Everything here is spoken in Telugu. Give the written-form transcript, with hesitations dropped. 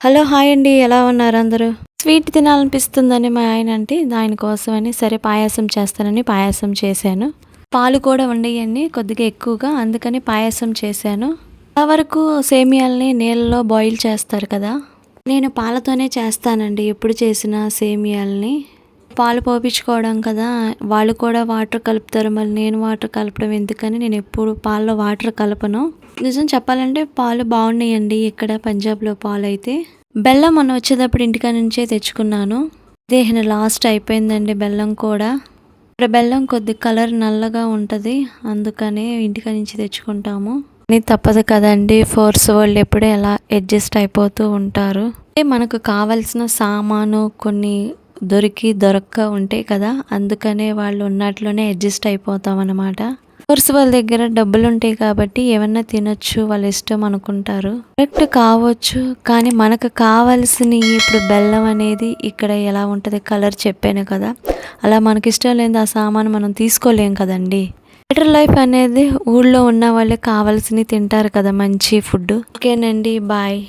హలో! హాయ్ అండి. ఎలా ఉన్నారు అందరూ? స్వీట్ తినాలనిపిస్తుందని మా ఆయన అంటే, ఆయన కోసమని సరే పాయాసం చేస్తానని పాయాసం చేశాను. పాలు కూడా ఉండేయండి కొద్దిగా ఎక్కువగా, అందుకని పాయాసం చేశాను. చాలా వరకు సేమియాల్ని నీళ్ళలో బాయిల్ చేస్తారు కదా! నేను పాలతోనే చేస్తానండి ఎప్పుడు చేసినా సేమియాల్ని. పాలు పోపించుకోవడం కదా! వాళ్ళు కూడా వాటర్ కలుపుతారు. మళ్ళీ నేను వాటర్ కలపడం ఎందుకని నేనెప్పుడు పాలలో వాటర్ కలపను. నిజం చెప్పాలంటే పాలు బాగున్నాయండి ఇక్కడ పంజాబ్‌లో పాలైతే. బెల్లం మొన్న వచ్చేటప్పుడు ఇంటికాడ నుంచే తెచ్చుకున్నాను. ఇదే లాస్ట్ అయిపోయిందండి బెల్లం కూడా. ఇక్కడ బెల్లం కొద్ది కలర్ నల్లగా ఉంటది. అందుకని ఇంటికాడ నుంచి తెచ్చుకుంటాము. కానీ తప్పదు కదండీ! ఫోర్స్ వాళ్ళు ఎప్పుడూ ఎలా అడ్జస్ట్ అయిపోతూ ఉంటారు. మనకు కావాల్సిన సామాను కొన్ని దొరక్క ఉంటాయి కదా! అందుకనే వాళ్ళు ఉన్నట్లోనే అడ్జస్ట్ అయిపోతామన్నమాట. కోర్స్ వాళ్ళ దగ్గర డబ్బులుంటాయి కాబట్టి ఏమన్నా తినొచ్చు, వాళ్ళ ఇష్టం అనుకుంటారు. కరెక్ట్ కావచ్చు, కానీ మనకు కావాల్సినయి ఇప్పుడు బెల్లం అనేది ఇక్కడ ఎలా ఉంటుంది కలర్ చెప్పాను కదా! అలా మనకిష్టం లేనిది ఆ సామాను మనం తీసుకోలేం కదండీ! బెటర్ లైఫ్ అనేది ఊళ్ళో ఉన్న వాళ్ళే కావాల్సినవి తింటారు కదా మంచి ఫుడ్. ఓకేనండి. బాయ్.